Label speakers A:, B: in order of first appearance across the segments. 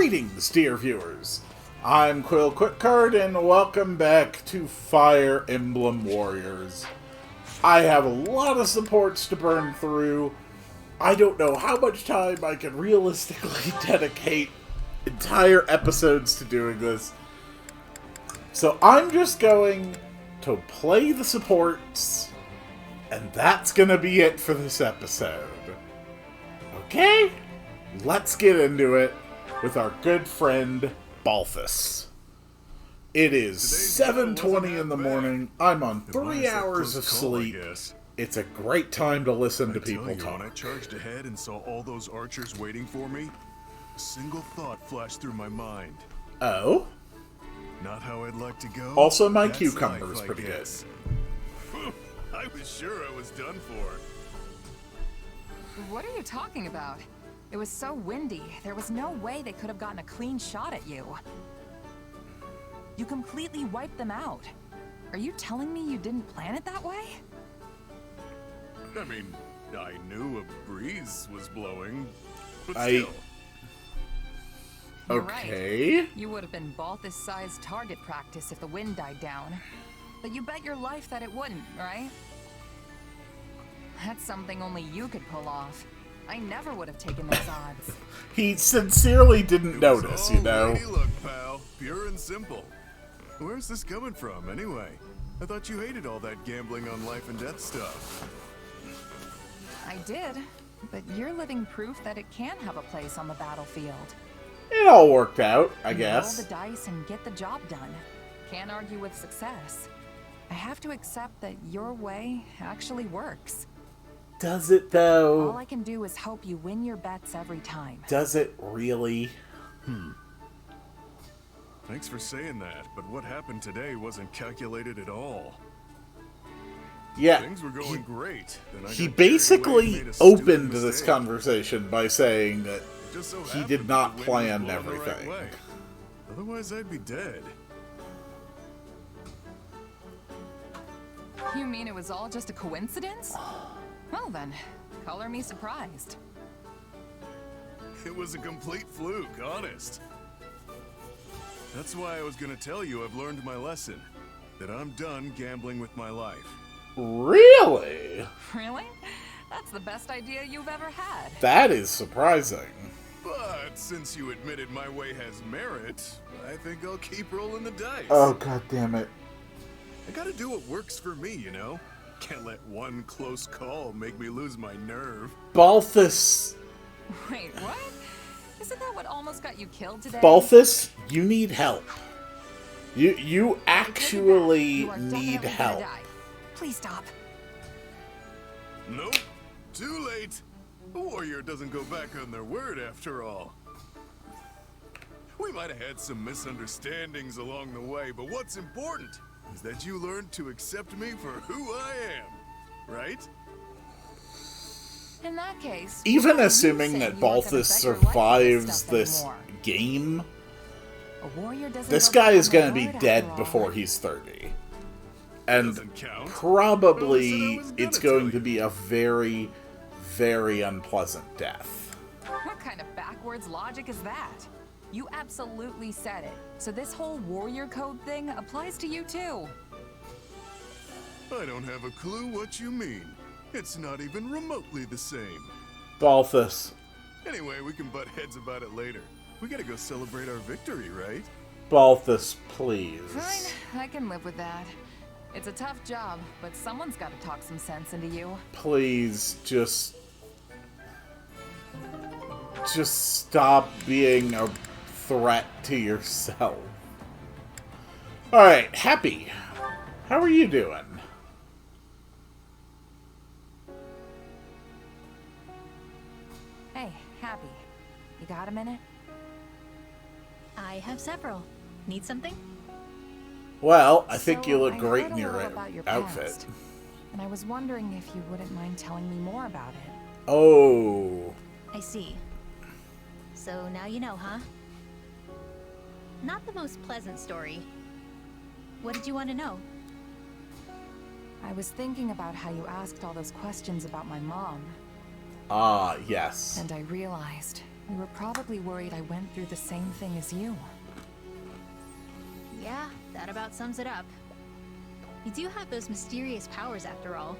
A: Greetings, dear viewers. I'm Quill Quickcard, and welcome back to Fire Emblem Warriors. I have a lot of supports to burn through. I don't know how much time I can realistically dedicate entire episodes to doing this. So I'm just going to play the supports, and that's gonna be it for this episode. Okay? Let's get into it with our good friend Balthus. It is 7:20 in the morning. I'm on 3 hours of sleep. It's a great time to listen to people talk.
B: When I charged ahead and saw all those archers waiting for me, a single thought flashed through my mind.
A: Oh?
B: Not how I'd like to go.
A: Also, my
B: That's
A: cucumber is
B: life, I
A: pretty good.
B: guess. I was sure I was done for.
C: What are you talking about? It was so windy, there was no way they could have gotten a clean shot at you. You completely wiped them out. Are you telling me you didn't plan it that way?
B: I mean, I knew a breeze was blowing, but
A: I-
B: still.
C: You're
A: Okay.
C: right. You would have been Balthus-sized target practice if the wind died down. But you bet your life that it wouldn't, right? That's something only you could pull off. I never would have taken those odds.
A: He sincerely didn't
B: It was
A: notice,
B: all
A: you know?
B: lady luck, pal. Pure and simple. Where's this coming from, anyway? I thought you hated all that gambling on life and death stuff.
C: I did, but you're living proof that it can have a place on the battlefield.
A: It all worked out, I
C: You
A: guess.
C: roll the dice and get the job done. Can't argue with success. I have to accept that your way actually works.
A: Does it,
C: All
A: though?
C: I can do is hope you win your bets every time.
A: Does it really?
B: Thanks for saying that, but what happened today wasn't calculated at all.
A: Yeah.
B: Things were going great. Then I
A: He
B: got carried away
A: basically
B: and made a stupid
A: opened this
B: mistake.
A: conversation by saying that
B: It just so
A: he
B: happened
A: did
B: that
A: not
B: the wind was
A: plan
B: blowing the right
A: everything.
B: way. Otherwise, I'd be dead.
C: You mean it was all just a coincidence? Well then, color me surprised.
B: It was a complete fluke, honest. That's why I was gonna tell you I've learned my lesson. That I'm done gambling with my life.
A: Really?
C: Really? That's the best idea you've ever had.
A: That is surprising.
B: But since you admitted my way has merit, I think I'll keep rolling the dice.
A: Oh, god damn it.
B: I gotta do what works for me, you know? Can't let one close call make me lose my nerve.
A: Balthus.
C: Wait, what? Isn't that what almost got you killed today?
A: Balthus, you need help. You
C: I take it back.
A: actually
C: You are
A: need
C: definitely gonna
A: help.
C: die. Please stop.
B: Nope. Too late. A warrior doesn't go back on their word after all. We might have had some misunderstandings along the way, but what's important is that you learned to accept me for who I am. Right?
C: In that case,
A: Even
C: why are you
A: assuming
C: saying
A: that
C: you weren't gonna
A: Balthus
C: bet your life on
A: survives
C: stuff
A: this
C: anymore?
A: game,
C: A warrior doesn't
A: this
C: go
A: guy
C: back
A: is
C: on
A: going
C: their
A: to be
C: word after
A: dead
C: all.
A: before he's 30. And
B: Doesn't count.
A: probably
B: Well, I said I was gonna
A: it's going
B: tell
A: to
B: you.
A: be a very, very unpleasant death.
C: What kind of backwards logic is that? You absolutely said it. So this whole warrior code thing applies to you too.
B: I don't have a clue what you mean. It's not even remotely the same.
A: Balthus.
B: Anyway, we can butt heads about it later. We gotta go celebrate our victory, right?
A: Balthus, please.
C: Fine, I can live with that. It's a tough job, but someone's got to talk some sense into you.
A: Please, just stop being a threat to yourself. Alright, Happy. How are you doing?
C: Hey, Happy, you got a minute?
D: I have several. Need something?
A: Well, I think
C: So,
A: you look
C: I
A: great
C: heard
A: in
C: a
A: your
C: little about your
A: outfit.
C: past, and I was wondering if you wouldn't mind telling me more about it.
A: Oh.
D: I see. So now you know, huh? Not the most pleasant story. What did you want to know?
C: I was thinking about how you asked all those questions about my mom,
A: Ah, yes.
C: and I realized We were probably worried I went through the same thing as you.
D: Yeah, that about sums it up. You do have those mysterious powers after all.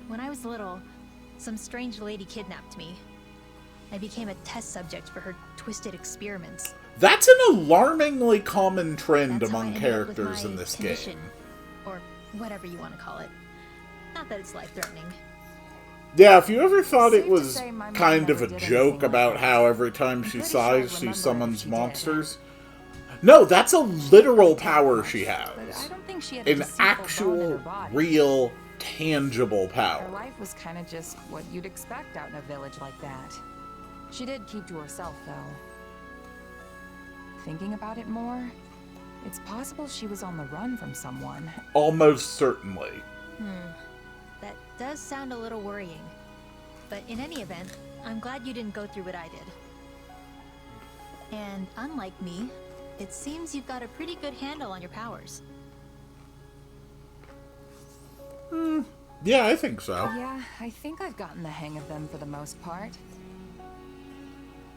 D: When I was little, some strange lady kidnapped me. I became a test subject for her twisted experiments.
A: That's an alarmingly common trend
D: That's how I
A: among
D: ended up with
A: characters
D: my
A: in this
D: condition,
A: game.
D: or whatever you want to call it. Not that it's life-threatening.
A: Yeah, if you ever thought
C: Safe
A: it
C: to
A: was
C: say my mom
A: kind of
C: never
A: a
C: did
A: joke
C: anything
A: about
C: like
A: how every time she
C: pretty sure I'd
A: sighs, she
C: remember it if
A: summons
C: she did.
A: monsters. No, that's a literal power she
C: But I
A: has.
C: don't think she had a
A: An
C: deceitful bone in her
A: actual,
C: body.
A: real, tangible
C: Her
A: power.
C: life was kind of just what you'd expect out in a village like that. She did keep to herself, though. Thinking about it more, it's possible she was on the run from someone.
A: Almost certainly.
D: That does sound a little worrying. But in any event, I'm glad you didn't go through what I did. And unlike me, it seems you've got a pretty good handle on your powers.
A: Yeah, I think so.
C: Yeah, I think I've gotten the hang of them for the most part.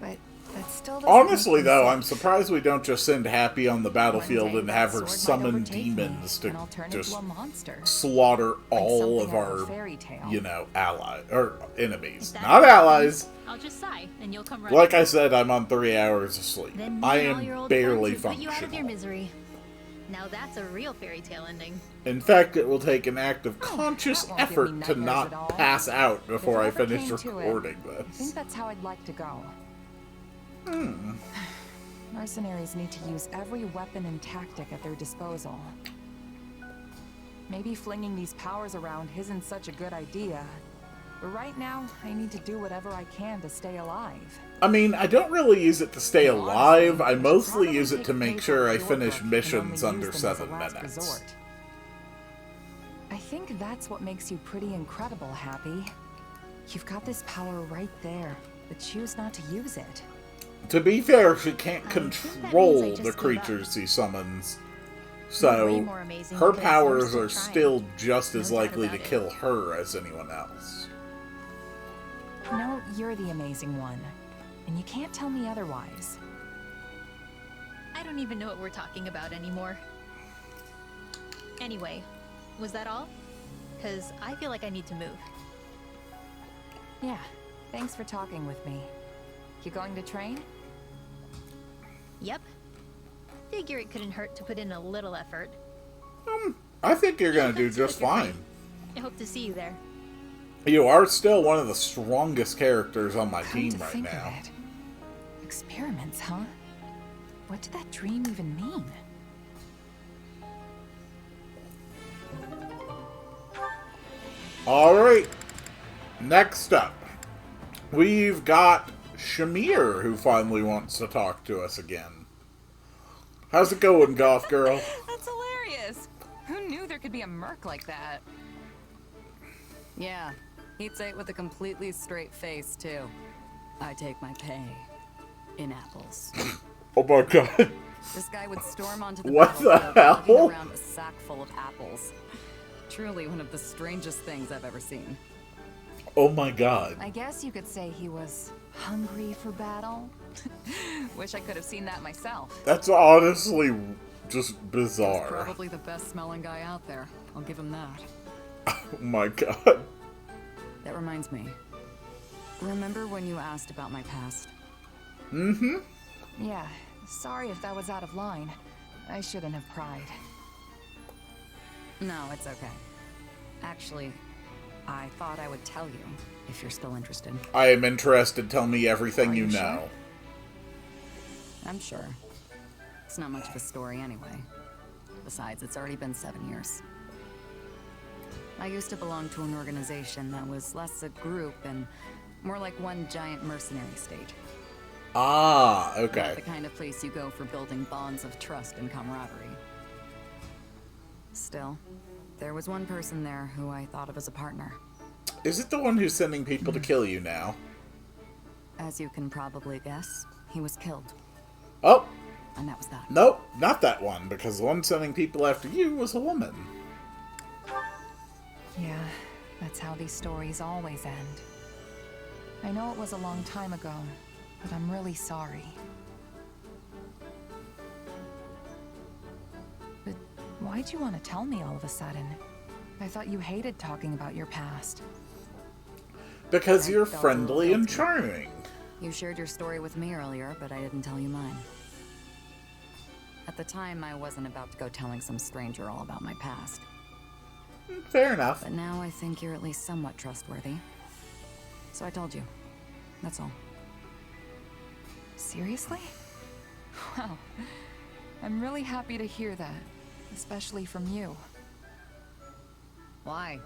C: But that still doesn't
A: Honestly,
C: make them
A: though,
C: safe.
A: I'm surprised we don't just send Happy on the battlefield
C: One day
A: and
C: that
A: have her
C: sword might
A: summon
C: overtake me,
A: demons
C: and I'll
A: to
C: turn
A: just
C: into a monster.
A: slaughter
C: Like
A: all
C: something
A: of
C: out of a
A: our,
C: fairy tale.
A: you know, allies or enemies.
D: If that
A: Not
D: happens,
A: allies.
D: I'll just sigh, and you'll come running.
A: Like I said, I'm on 3 hours of sleep.
D: Then me
A: I
D: and all your
A: am
D: old
A: barely
D: friends will put you out of your
A: functional.
D: misery. Now that's a real fairy tale ending.
A: In fact, it will take an act of conscious
C: that won't give me
A: effort to
C: nightmares
A: not
C: at all.
A: pass out
C: But if
A: before
C: it
A: I
C: ever
A: finish
C: came to it,
A: recording
C: I think
A: this.
C: that's how I'd like to go. Mercenaries need to use every weapon and tactic at their disposal. Maybe flinging these powers around isn't such a good idea. But right now, I need to do whatever I can to stay alive.
A: I mean, I don't really use it to stay
C: Honestly,
A: alive. I
C: should
A: mostly
C: probably
A: use it
C: take
A: to
C: a
A: make
C: page
A: sure
C: off
A: I
C: your
A: finish
C: book and
A: missions
C: only
A: under
C: use them as a
A: 7
C: last
A: minutes.
C: resort. I think that's what makes you pretty incredible, Happy. You've got this power right there, but choose not to use it.
A: To be fair, she can't
D: I think that means I
A: control
D: just
A: the
D: gave up.
A: creatures she summons.
D: Way
A: So,
D: more amazing
A: her
D: because you're
A: powers
D: still
A: are
D: trying.
A: still just as
D: No doubt
A: likely to
D: about it.
A: kill her as anyone else.
C: No, you're the amazing one. And you can't tell me otherwise.
D: I don't even know what we're talking about anymore. Anyway, was that all? Because I feel like I need to move.
C: Yeah, thanks for talking with me. You going to train?
D: Yep. Figure it couldn't hurt to put in a little effort.
A: I think you're gonna do
D: That's what
A: just
D: you're
A: fine.
D: saying. I hope to see you there.
A: You are still one of the strongest characters on my
C: Come
A: team
C: to
A: right
C: think
A: now.
C: of it. Experiments, huh? What did that dream even mean?
A: Alright, next up, we've got Shamir, who finally wants to talk to us again. How's it going, Goth Girl?
C: That's hilarious! Who knew there could be a merc like that?
E: Yeah, he'd say it with a completely straight face, too. I take my pay in apples.
A: Oh my god.
E: This guy would storm onto the
A: What the
E: battlefield
A: hell?
E: lugging around a sack full of apples. Truly one of the strangest things I've ever seen.
A: Oh my god.
C: I guess you could say he was hungry for battle. Wish I could have seen that myself.
A: That's honestly just
E: He's
A: bizarre.
E: probably the best smelling guy out there. I'll give him that.
A: Oh my god.
E: That reminds me. Remember when you asked about my past?
A: Mm-hmm.
C: Yeah, sorry if that was out of line. I shouldn't have pried.
E: No, it's okay. Actually, I thought I would tell you, if you're still interested.
A: I am interested. Tell me everything
C: Are
A: you
C: you
A: know.
C: sure?
E: I'm sure. It's not much of a story anyway. Besides, it's already been 7 years. I used to belong to an organization that was less a group and more like one giant mercenary state.
A: Ah,
E: Not
A: okay.
E: the kind of place you go for building bonds of trust and camaraderie. Still, there was one person there who I thought of as a partner.
A: Is it the one who's sending people to kill you now?
E: As you can probably guess, he was killed.
A: Oh,
E: And that was that.
A: nope, not that one, because the one sending people after you was a woman.
C: Yeah, that's how these stories always end. I know it was a long time ago, but I'm really sorry. But why'd you want to tell me all of a sudden? I thought you hated talking about your past.
A: Because
E: I
A: you're
E: felt a
A: friendly
E: little
A: and
E: guilty.
A: charming.
E: You shared your story with me earlier, but I didn't tell you mine. At the time, I wasn't about to go telling some stranger all about my past.
A: Fair enough.
E: But now I think you're at least somewhat trustworthy. So I told you. That's all.
C: Seriously? Wow. I'm really happy to hear that, especially from you.
E: Why?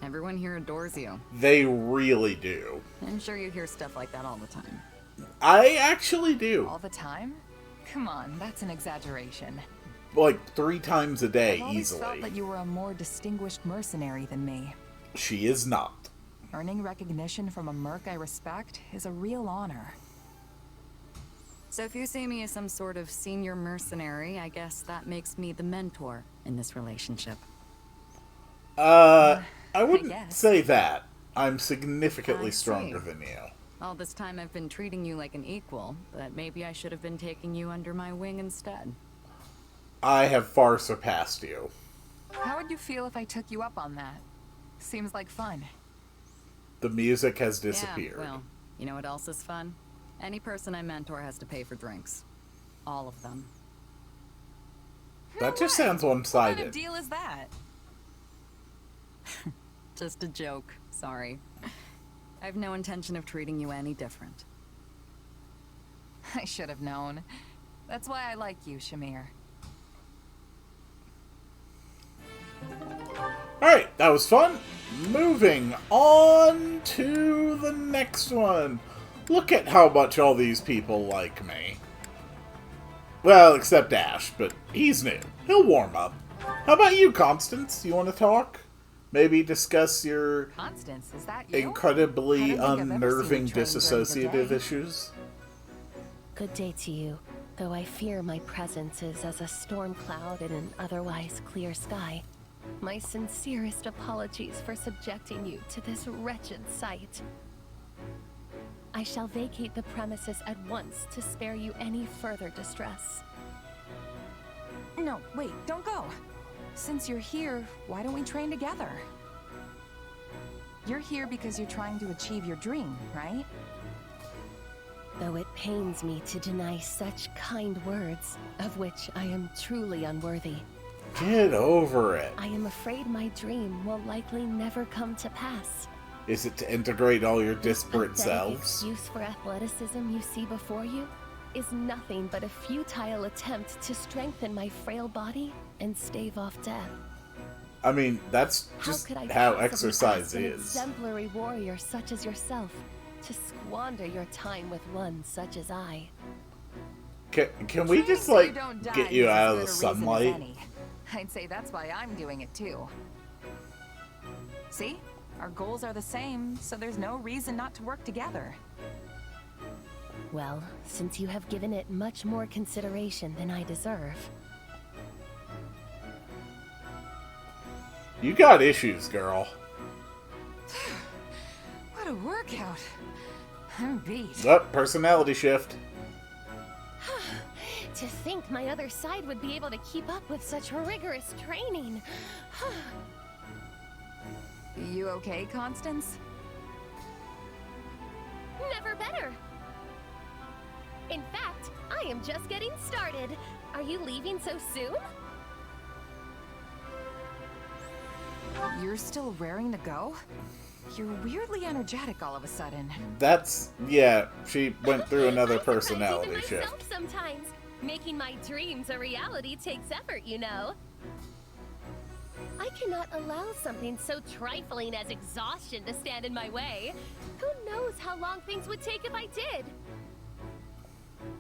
E: Everyone here adores you.
A: They really do.
E: I'm sure you hear stuff like that all the time.
A: I actually do.
C: All the time? Come on, that's an exaggeration.
A: Like 3 times a day,
C: I've always
A: easily.
C: felt that you were a more distinguished mercenary than me.
A: She is not.
C: Earning recognition from a merc I respect is a real honor.
E: So if you see me as some sort of senior mercenary, I guess that makes me the mentor in this relationship.
A: I wouldn't
C: guess.
A: say that. I'm significantly
E: I see.
A: stronger than you.
E: All this time I've been treating you like an equal, but maybe I should have been taking you under my wing instead.
A: I have far surpassed you.
C: How would you feel if I took you up on that? Seems like fun.
A: The music has disappeared.
E: Yeah, well, you know what else is fun? Any person I mentor has to pay for drinks. All of them.
A: That just sounds
C: What kind
A: one-sided.
C: of deal is that?
E: Just a joke, sorry. I have no intention of treating you any different.
C: I should have known. That's why I like you, Shamir.
A: Alright, that was fun. Moving on to the next one. Look at how much all these people like me. Well, except Ash, but he's new. He'll warm up. How about you, Constance? You want to talk? Maybe discuss your
C: Constance, is that you?
A: incredibly
C: I don't think I've ever
A: unnerving
C: seen you train during the
A: dissociative
C: day.
A: issues?
F: Good day to you, though I fear my presence is as a storm cloud in an otherwise clear sky. My sincerest apologies for subjecting you to this wretched sight. I shall vacate the premises at once to spare you any further distress.
C: No, wait, don't go. Since you're here, why don't we train together? You're here because you're trying to achieve your dream, right?
F: Though it pains me to deny such kind words, of which I am truly unworthy.
A: Get over it.
F: I am afraid my dream will likely never come to pass.
A: Is it to integrate all your
F: This
A: disparate
F: pathetic
A: selves?
F: excuse for athleticism you see before you is nothing but a futile attempt to strengthen my frail body and stave off death.
A: I mean, that's
F: How
A: just
F: could I
A: how
F: possibly
A: exercise
F: ask an
A: is.
F: exemplary warrior such as yourself to squander your time with one such as I?
A: Can we just,
C: Training so you
A: like,
C: don't die
A: get you
C: is as
A: out of
C: good
A: the
C: a reason as
A: sunlight?
C: any. I'd say that's why I'm doing it too. See? Our goals are the same, so there's no reason not to work together.
F: Well, since you have given it much more consideration than I deserve,
A: You got issues, girl.
C: What a workout. I'm beat.
A: Oh, personality shift.
F: to think my other side would be able to keep up with such rigorous training.
C: You okay, Constance?
F: Never better. In fact, I am just getting started. Are you leaving so soon?
C: You're still raring to go? You're weirdly energetic all of a sudden.
A: That's, yeah, she went through another
F: I surprise
A: personality
F: even
A: shift.
F: myself sometimes. Making my dreams a reality takes effort, you know. I cannot allow something so trifling as exhaustion to stand in my way. Who knows how long things would take if I did?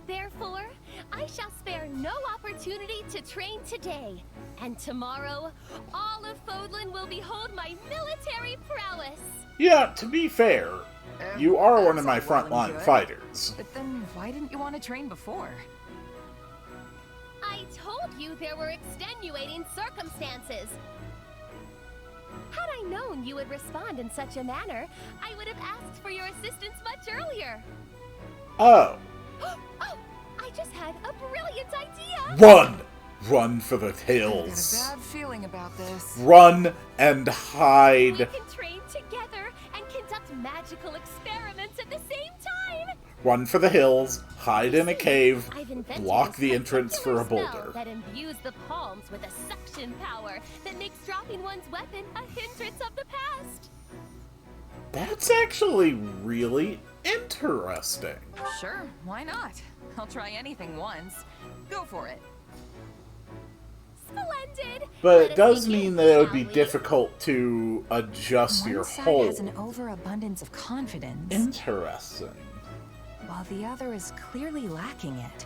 F: Therefore, I shall spare no opportunity to train today. And tomorrow, all of Fodlan will behold my military prowess.
A: Yeah, to be fair, you are one of
C: that's
A: my
C: all well and
A: frontline
C: good.
A: fighters.
C: But then why didn't you want to train before?
F: I told you there were extenuating circumstances. Had I known you would respond in such a manner, I would have asked for your assistance much earlier.
A: Oh.
F: Oh, I just had a brilliant idea!
A: Run! Run for the
C: I've
A: hills.
C: got a bad feeling about this.
A: Run and
F: We
A: hide.
F: can train together and conduct magical experiments at the same time!
A: Run for the hills, hide in a cave,
F: I've invented
A: block
F: a
A: the entrance for a
F: spectacular spell
A: boulder.
F: that imbues the palms with a suction power that makes dropping one's weapon a hindrance of the past.
A: That's actually really interesting.
C: Sure, why not? I'll try anything once. Go for it.
F: Splendid!
A: But
F: Let
A: it does
F: us begin,
A: mean that it would be
F: shall we?
A: difficult to adjust your
C: One side
A: hold.
C: has an overabundance of confidence,
A: Interesting.
C: while the other is clearly lacking it.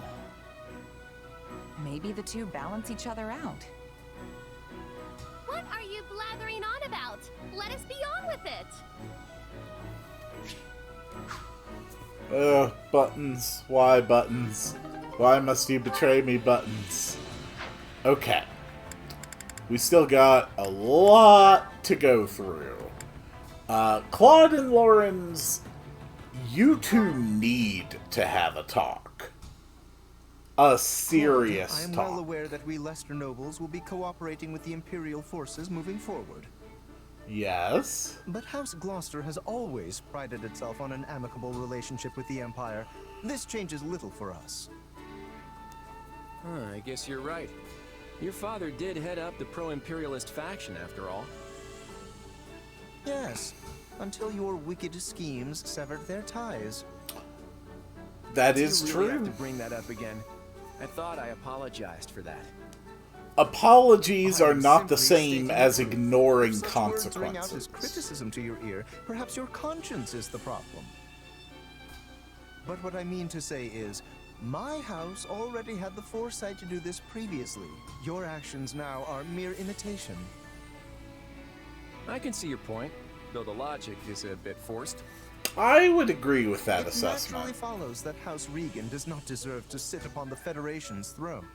C: Maybe the two balance each other out.
F: What are you blathering on about? Let us be on with it!
A: Ugh, buttons. Why buttons? Why must you betray me, buttons? Okay. We still got a lot to go through. Claude and Lawrence, you two need to have a talk. A serious
G: I am
A: talk.
G: well aware that we Leicester nobles will be cooperating with the Imperial forces moving forward.
A: Yes?
G: But House Gloucester has always prided itself on an amicable relationship with the Empire. This changes little for us.
H: I guess you're right. Your father did head up the pro-imperialist faction, after all.
G: Yes, until your wicked schemes severed their ties.
A: That
H: You
A: is
H: really have
A: true.
H: to bring that up again. I thought I apologized for that.
A: Apologies
G: I
A: are
G: am
A: not the
G: simply
A: same
G: stating
A: as
G: the truth.
A: ignoring
G: If such words ring out as
A: consequences.
G: criticism to your ear, perhaps your conscience is the problem. But what I mean to say is, my house already had the foresight to do this previously. Your actions now are mere imitation.
H: I can see your point, though the logic is a bit forced.
A: I would agree with that
G: It
A: assessment.
G: naturally follows that House Regan does not deserve to sit upon the Federation's throne.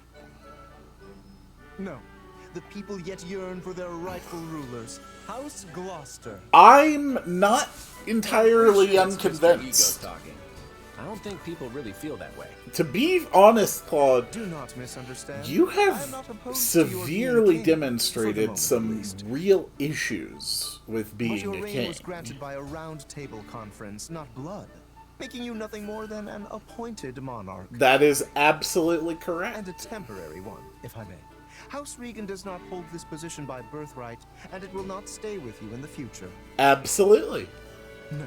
G: No, the people yet yearn for their rightful rulers, House Gloucester.
A: I'm not entirely
H: That's just your ego
A: unconvinced.
H: talking. I don't think people really feel that way.
A: To be honest, Claude,
G: Do not misunderstand.
A: you
G: I am
A: have
G: not opposed to your being
A: severely
G: king,
A: demonstrated
G: for the moment
A: some
G: at least.
A: real issues with
G: But
A: being
G: your
A: a
G: reign
A: king.
G: was granted by a round table conference, not blood, making you nothing more than an appointed monarch.
A: That is absolutely correct.
G: And a temporary one, if I may. House Regan does not hold this position by birthright, and it will not stay with you in the future.
A: Absolutely.
G: No.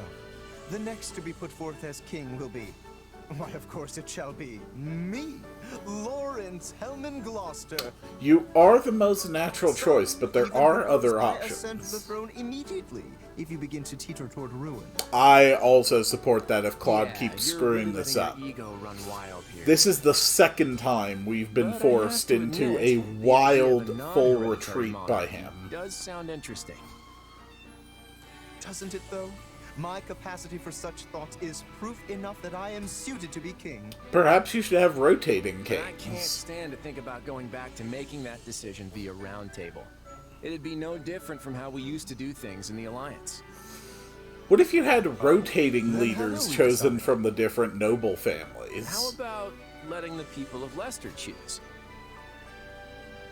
G: The next to be put forth as king will be... Why, of course it shall be me, Lawrence Helman Gloucester.
A: You are the most natural
G: So,
A: choice, but there
G: even
A: are
G: propose
A: other
G: I ascend to the
A: options.
G: throne immediately if you begin to teeter toward ruin.
A: I also support that if Claude
H: Yeah,
A: keeps
H: you're
A: screwing
H: really
A: this
H: letting
A: up.
H: your ego run wild here.
A: This is the second time we've been
H: But I have
A: forced
H: to
A: into
H: admit,
A: a
H: the idea of
A: wild,
H: a
A: full
H: non-hereditary
A: retreat by
H: monarchy
A: him.
H: does sound interesting.
G: Doesn't it, though? My capacity for such thoughts is proof enough that I am suited to be king.
A: Perhaps you should have rotating
H: But I can't
A: kings.
H: stand to think about going back to making that decision via round table. It'd be no different from how we used to do things in the Alliance.
A: What if you had rotating
G: Then
A: leaders
G: how do we
A: chosen
G: decide?
A: from the different noble families?
H: How about letting the people of Leicester choose?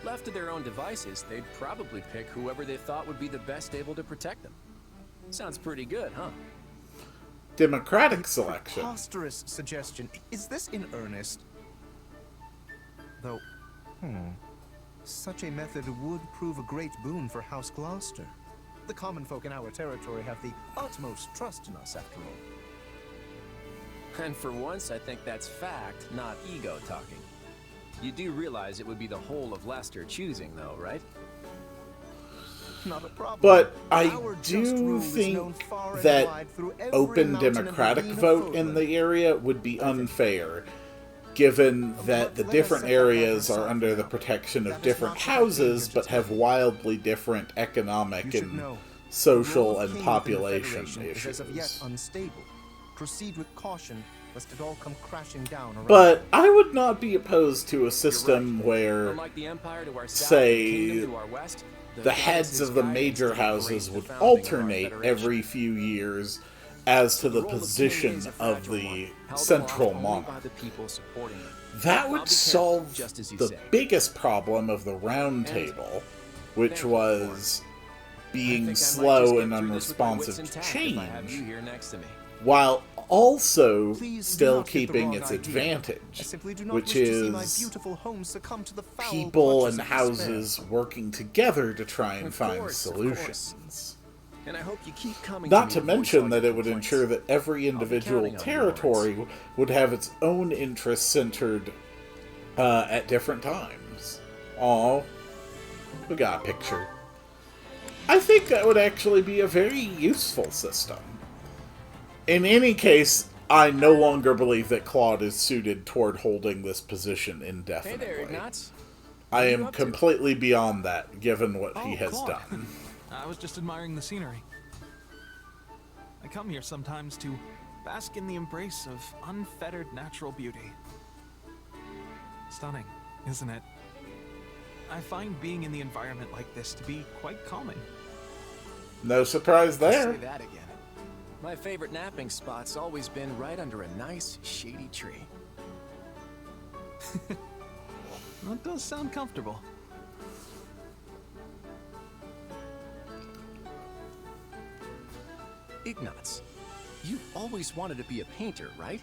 H: Left to their own devices, they'd probably pick whoever they thought would be the best able to protect them. Sounds pretty good, huh?
A: Democratic selection.
G: Preposterous suggestion. Is this in earnest? Though, such a method would prove a great boon for House Gloucester. The common folk in our territory have the utmost trust in us, after all.
H: And for once, I think that's fact, not ego talking. You do realize it would be the whole of Leicester choosing, though, right?
G: Not a problem.
A: But I
G: Our just
A: do
G: rule is known
A: think
G: far and
A: that
G: wide through every
A: open
G: mountain and
A: democratic
G: ravine of
A: vote in
G: Fodland.
A: the area would be unfair, given that the
G: Let us
A: different
G: set that
A: areas
G: matter
A: are
G: aside
A: under the
G: now.
A: protection
G: That
A: of
G: is
A: different
G: not what I came
A: houses,
G: here to
A: but have
G: tell you.
A: wildly different
G: You
A: economic
G: should
A: and
G: know,
A: social
G: the role of
A: and
G: king within the
A: population
G: Federation is as of yet
A: issues.
G: unstable. Proceed with caution, lest it all come crashing down around
A: But
G: you.
A: I would not be opposed to a system where,
H: Unlike the Empire to our south,
A: say,
H: the Kingdom to our west,
A: the heads of the major houses would alternate every few years as to the position of the central monarch. That would solve the biggest problem of the Round Table, which was being slow and unresponsive to change, while also still keeping its advantage, which is people and houses working together to try and find solutions.
H: And I hope you keep coming.
A: Not to mention that it would ensure that every individual territory would have its own interests centered at different times. Aw, we got a picture. I think that would actually be a very useful system. In any case, I no longer believe that Claude is suited toward holding this position indefinitely.
H: Hey there, Ignatz.
A: I am completely beyond that, given what he has done.
I: I was just admiring the scenery. I come here sometimes to bask in the embrace of unfettered natural beauty. Stunning, isn't it? I find being in the environment like this to be quite calming.
A: No surprise there.
H: Say that again. My favorite napping spot's always been right under a nice, shady tree.
I: That does sound comfortable.
H: Ignatz, you've always wanted to be a painter, right?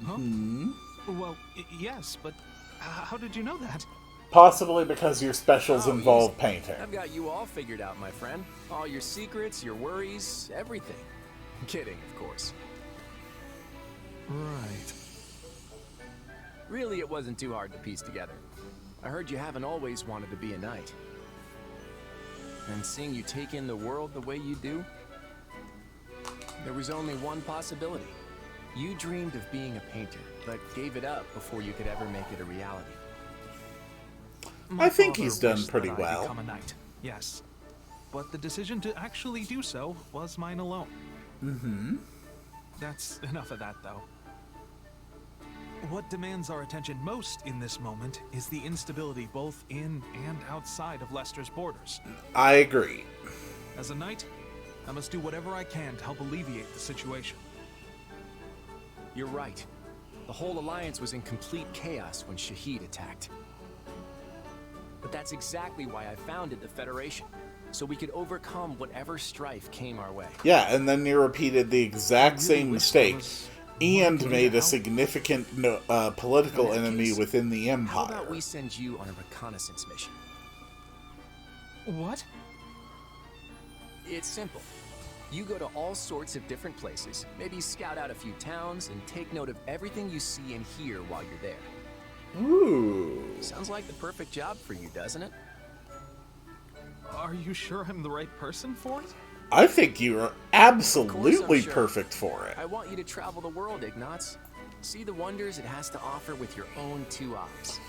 I: Huh? Well, yes, but how did you know that?
A: Possibly because your specials involve painting.
H: I've got you all figured out, my friend. All your secrets, your worries, everything. Kidding, of course.
I: Right.
H: Really, it wasn't too hard to piece together. I heard you haven't always wanted to be a knight. And seeing you take in the world the way you do, there was only one possibility. You dreamed of being a painter, but gave it up before you could ever make it a reality.
A: I think he's done pretty well.
I: Become a knight, yes. But the decision to actually do so was mine alone.
A: Mm-hmm.
I: That's enough of that, though. What demands our attention most in this moment is the instability both in and outside of Leicester's borders.
A: I agree.
I: As a knight, I must do whatever I can to help alleviate the situation.
H: You're right. The whole alliance was in complete chaos when Shahid attacked. But that's exactly why I founded the Federation, so we could overcome whatever strife came our way.
A: Yeah, and then you repeated the exact same mistake and made a significant political enemy within the Empire.
H: How about we send you on a reconnaissance mission?
I: What?
H: It's simple. You go to all sorts of different places, maybe scout out a few towns, and take note of everything you see and hear while you're there.
A: Ooh.
H: Sounds like the perfect job for you, doesn't it?
I: Are you sure I'm the right person for it?
A: I think you are absolutely
H: Of course I'm sure.
A: perfect for it.
H: I want you to travel the world, Ignatz. See the wonders it has to offer with your own two eyes.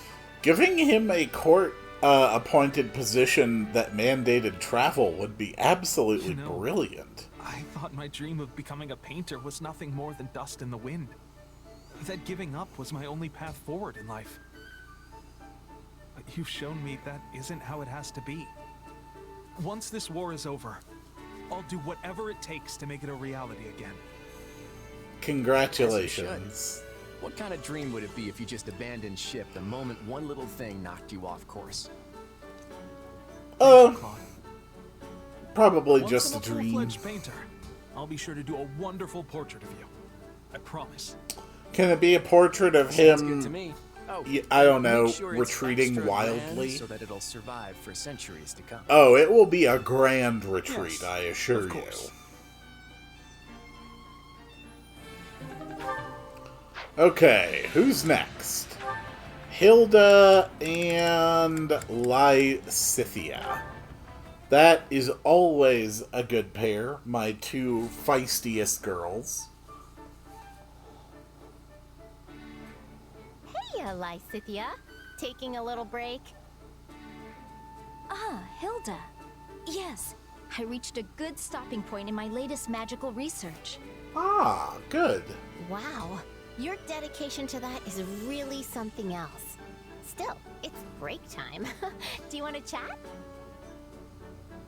A: Giving him a court appointed position that mandated travel would be absolutely brilliant.
I: I thought my dream of becoming a painter was nothing more than dust in the wind. That giving up was my only path forward in life. But you've shown me that isn't how it has to be. Once this war is over, I'll do whatever it takes to make it a reality again.
A: Congratulations.
H: What kind of dream would it be if you just abandoned ship the moment one little thing knocked you off course?
A: Probably
I: Once
A: just
I: I'm
A: a dream.
I: full-fledged painter, I'll be sure to do a wonderful portrait of you. I promise.
A: Can it be a portrait of
H: Sounds good to
A: him,
H: me. Oh,
A: I don't know,
H: make sure it's
A: retreating
H: extra
A: wildly?
H: grand so that it'll survive for centuries to come.
A: Oh, it will be a grand retreat,
I: Yes,
A: I assure
I: of
A: you.
I: course.
A: Okay, who's next? Hilda and Lysithia. That is always a good pair, my two feistiest girls.
D: Hey, Lysithia. Taking a little break? Ah, Hilda. Yes, I reached a good stopping point in my latest magical research.
A: Ah, good.
D: Wow, your dedication to that is really something else. Still, it's break time. Do you want to chat?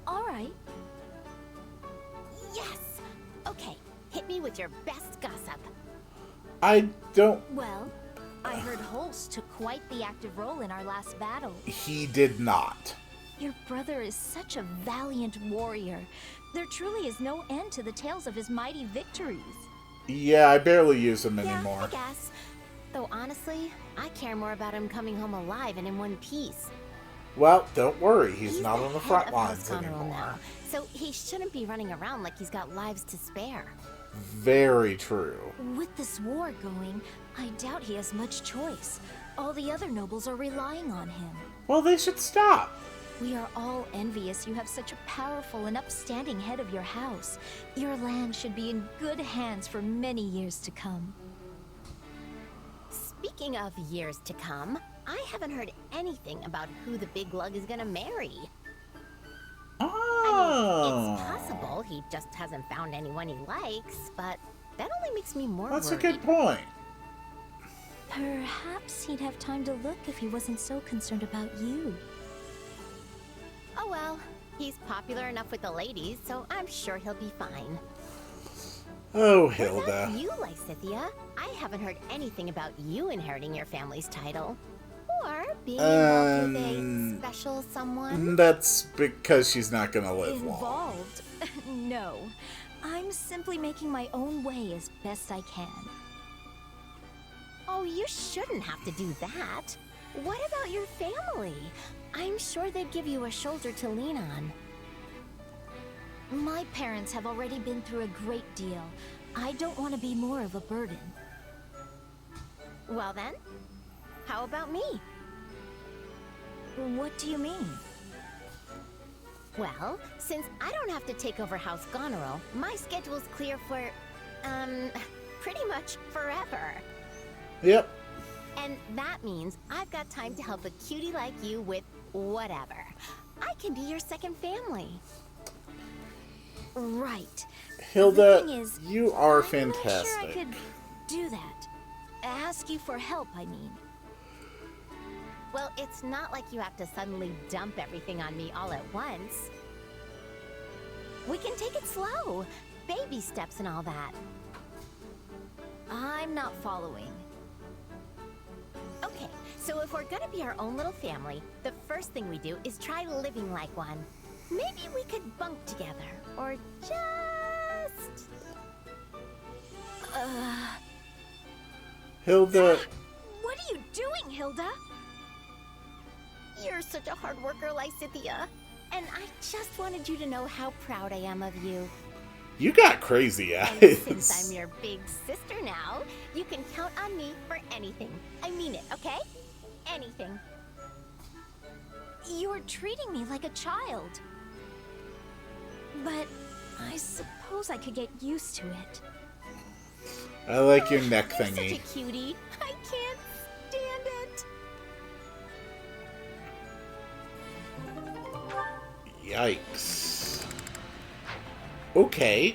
D: All right. Yes! Okay, hit me with your best gossip.
A: I don't...
D: Well, I heard Holst took quite the active role in our last battle.
A: He did not.
D: Your brother is such a valiant warrior. There truly is no end to the tales of his mighty victories.
A: Yeah, I barely use him
D: Yeah,
A: anymore.
D: I guess. Though honestly, I care more about him coming home alive and in one piece.
A: Well, don't worry. He's not
D: the
A: on the
D: head
A: front
D: of
A: lines
D: House Conneral
A: anymore.
D: now, so he shouldn't be running around like he's got lives to spare.
A: Very true.
D: With this war going, I doubt he has much choice. All the other nobles are relying on him.
A: Well, they should stop.
D: We are all envious you have such a powerful and upstanding head of your house. Your land should be in good hands for many years to come. Speaking of years to come, I haven't heard anything about who the big lug is gonna marry.
A: Oh.
D: It's possible he just hasn't found anyone he likes, but that only makes me more
A: That's
D: worried.
A: a good point.
D: Perhaps he'd have time to look if he wasn't so concerned about you. Oh well, he's popular enough with the ladies, so I'm sure he'll be fine.
A: Oh,
D: What
A: Hilda.
D: about you, Lysithia? I haven't heard anything about you inheriting your family's title. Or being involved with a special someone.
A: That's because she's not going to live long.
D: Involved? No. I'm simply making my own way as best I can. Oh, you shouldn't have to do that. What about your family? I'm sure they'd give you a shoulder to lean on. My parents have already been through a great deal. I don't want to be more of a burden. Well then, how about me? What do you mean? Well, since I don't have to take over House Goneril, my schedule's clear for, pretty much forever.
A: Yep.
D: And that means I've got time to help a cutie like you with whatever. I can be your second family. Right.
A: Hilda,
D: The thing is,
A: you are
D: I'm not
A: fantastic.
D: sure I could do that. Ask you for help, I mean. Well, it's not like you have to suddenly dump everything on me all at once. We can take it slow. Baby steps and all that. I'm not following. Okay, so if we're gonna be our own little family, the first thing we do is try living like one. Maybe we could bunk together, or just...
A: Hilda,
D: What are you doing, Hilda? You're such a hard worker, Lysithia. And I just wanted you to know how proud I am of you.
A: you got crazy
D: And
A: eyes.
D: since I'm your big sister now, you can count on me for anything. I mean it, okay? Anything. You're treating me like a child. But I suppose I could get used to it.
A: I like your neck
D: You're
A: thingy.
D: such a cutie. I can't stand it.
A: Yikes. Okay.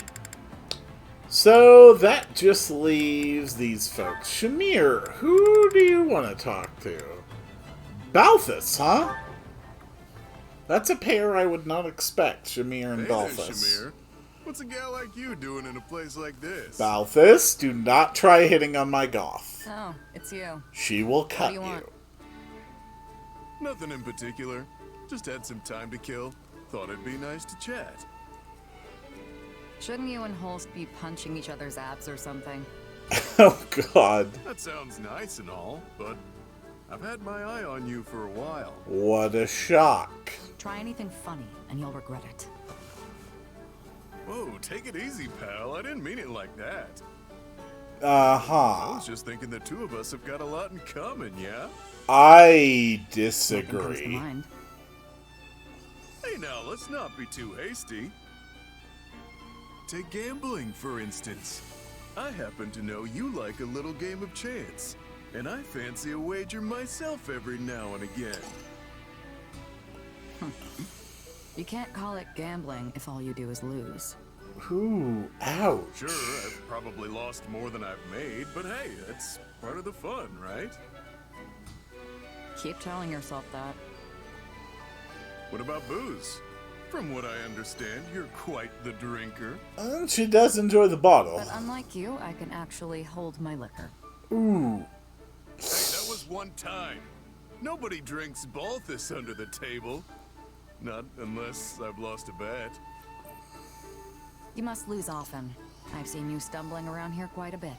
A: So that just leaves these folks. Shamir, who do you want to talk to? Balthus, huh? That's a pair I would not expect, Shamir and
B: Hey there,
A: Balthus.
B: Shamir. What's a gal like you doing in a place like this?
A: Balthus, do not try hitting on my goth.
E: Oh, it's you.
A: She will cut
E: you want?
B: Nothing in particular. Just had some time to kill. Thought it'd be nice to chat.
E: Shouldn't you and Holst be punching each other's abs or something?
A: Oh, God.
B: That sounds nice and all, but I've had my eye on you for a while.
A: What a shock.
E: Try anything funny, and you'll regret it.
B: Whoa, take it easy, pal. I didn't mean it like that. I
A: Uh-huh.
B: was just thinking the two of us have got a lot in common, yeah?
A: I
E: Nothing comes to
A: disagree.
E: mind.
B: Hey now, let's not be too hasty. Take gambling, for instance. I happen to know you like a little game of chance, and I fancy a wager myself every now and again.
E: You can't call it gambling if all you do is lose.
A: Ooh, ouch.
B: Sure, I've probably lost more than I've made, but hey, that's part of the fun, right?
E: Keep telling yourself that.
B: What about booze? From what I understand, you're quite the drinker.
A: She does enjoy the bottle.
E: But unlike you, I can actually hold my liquor.
A: Ooh.
B: Hey, that was one time. Nobody drinks Balthus under the table. Not unless I've lost a bet.
E: You must lose often. I've seen you stumbling around here quite a bit.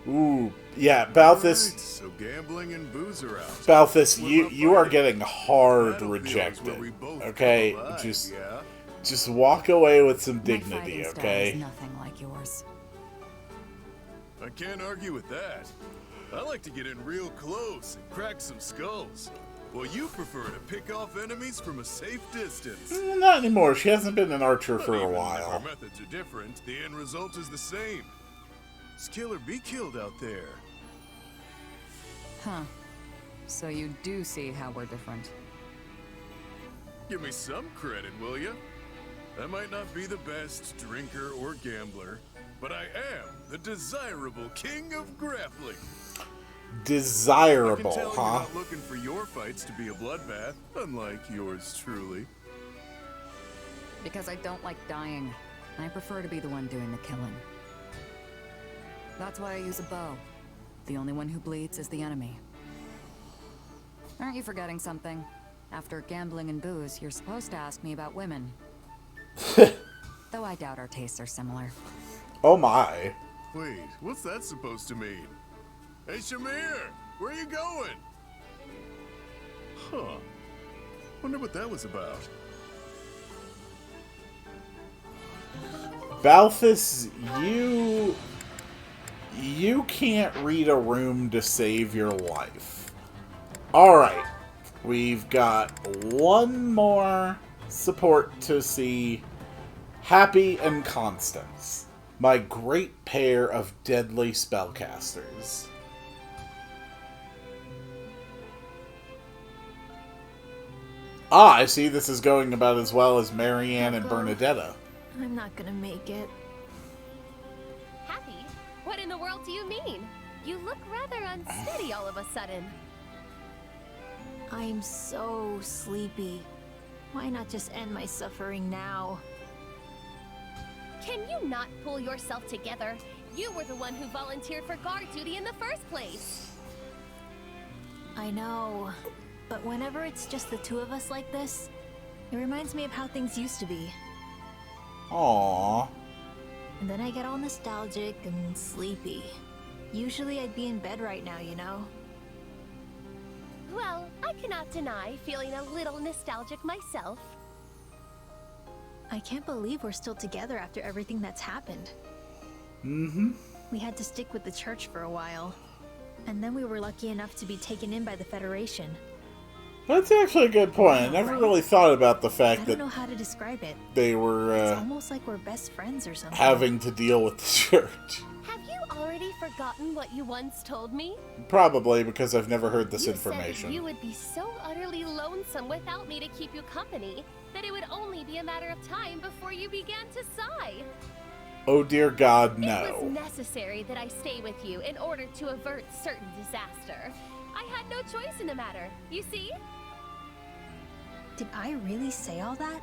A: Ooh. Yeah, Balthus.
B: Right, so gambling and booze are out.
A: Balthus,
B: What
A: you
B: about
A: you are
B: fighting?
A: getting hard
B: Battlefield is
A: rejected.
B: where we both
A: Okay,
B: come alive, yeah?
A: just walk away with some
E: My
A: dignity.
E: fighting style
A: Okay.
E: is nothing like yours.
B: I can't argue with that. I like to get in real close and crack some skulls. Well, you prefer to pick off enemies from a safe distance.
A: Not anymore. She hasn't been an archer
B: But
A: for a
B: even if
A: while.
B: our methods are different, the end result is the same. It's kill or be killed out there.
E: Huh. So you do see how we're different.
B: Give me some credit, will you? I might not be the best drinker or gambler, but I am the desirable king of grappling. I can
A: Desirable,
B: tell you're
A: huh?
B: not looking for your fights to be a bloodbath, unlike yours truly.
E: Because I don't like dying. I prefer to be the one doing the killing. That's why I use a bow. The only one who bleeds is the enemy. Aren't you forgetting something? After gambling and booze, you're supposed to ask me about women. Though I doubt our tastes are similar.
A: Oh my.
B: Wait, what's that supposed to mean? Hey, Shamir! Where are you going? Huh. Wonder what that was about.
A: Balthus, you can't read a room to save your life. Alright. We've got one more support to see. Happy and Constance. My great pair of deadly spellcasters. Ah, I see this is going about as well as Marianne and Bernadetta.
F: I'm not gonna make it.
D: Happy? What in the world do you mean? You look rather unsteady all of a sudden.
J: I'm so sleepy. Why not just end my suffering now?
D: Can you not pull yourself together? You were the one who volunteered for guard duty in the first place.
J: I know, but whenever it's just the two of us like this, it reminds me of how things used to be.
A: Aww.
J: And then I get all nostalgic and sleepy. Usually I'd be in bed right now, you know?
D: Well, I cannot deny feeling a little nostalgic myself.
J: I can't believe we're still together after everything that's happened.
A: Mm-hmm.
J: We had to stick with the church for a while. And then we were lucky enough to be taken in by the Federation.
A: That's actually a good point. I never really thought about the
J: I
A: fact
J: don't
A: that
J: know how to describe it.
A: they
J: It's
A: were
J: almost like we're best friends or something.
A: having to deal with the church.
D: Have you already forgotten what you once told me?
A: Probably because I've never heard this
D: You said
A: information.
D: that you would be so utterly lonesome without me to keep you company that it would only be a matter of time before you began to sigh.
A: Oh dear God,
D: It was
A: no.
D: necessary that I stay with you in order to avert certain disaster. I had no choice in the matter, you see?
J: Did I really say all that?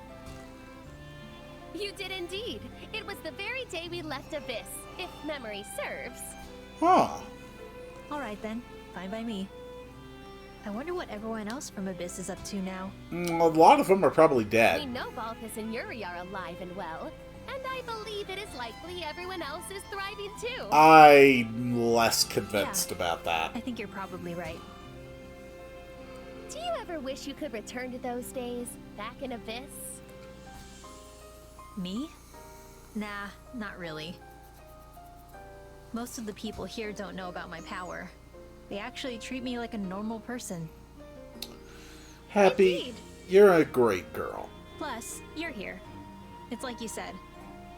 D: You did indeed. It was the very day we left Abyss, if memory serves.
A: Huh.
J: Alright then, fine by me. I wonder what everyone else from Abyss is up to now.
A: A lot of them are probably
D: We
A: dead.
D: know Balthus and Yuri are alive and well, and I believe it is likely everyone else is thriving too.
A: I'm less convinced about that.
J: I think you're probably right.
D: Do you ever wish you could return to those days, back in Abyss?
J: Me? Nah, not really. Most of the people here don't know about my power. They actually treat me like a normal person.
A: Happy,
J: Indeed.
A: you're a great girl.
J: Plus, you're here. It's like you said.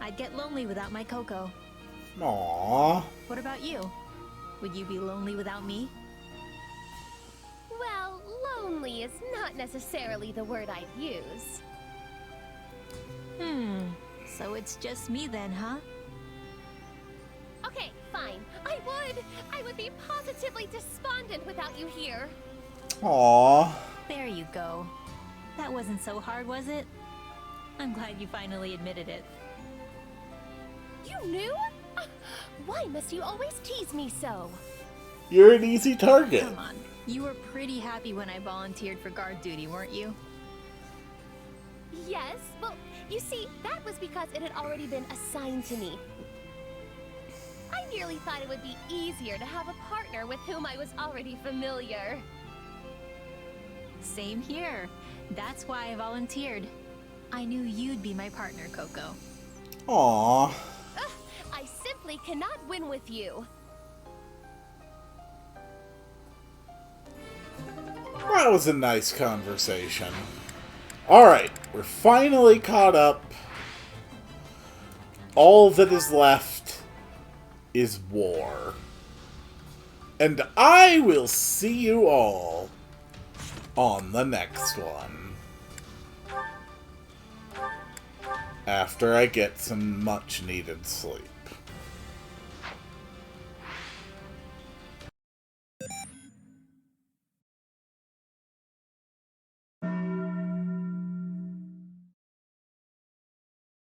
J: I'd get lonely without my Coco.
A: Aww.
J: What about you? Would you be lonely without me?
D: Well, lonely is not necessarily the word I'd use.
J: So it's just me then, huh?
D: Okay, fine. I would be positively despondent without you here.
A: Aww.
J: There you go. That wasn't so hard, was it? I'm glad you finally admitted it.
F: You knew? Why must you always tease me so?
A: You're an easy target.
J: Come on. You were pretty happy when I volunteered for guard duty, weren't you?
F: Yes, well, you see, that was because it had already been assigned to me. I nearly thought it would be easier to have a partner with whom I was already familiar.
J: Same here. That's why I volunteered. I knew you'd be my partner, Coco.
A: Aww.
F: Ugh, I simply cannot win with you.
A: That was a nice conversation. Alright, we're finally caught up. All that is left is war. And I will see you all on the next one. After I get some much needed sleep.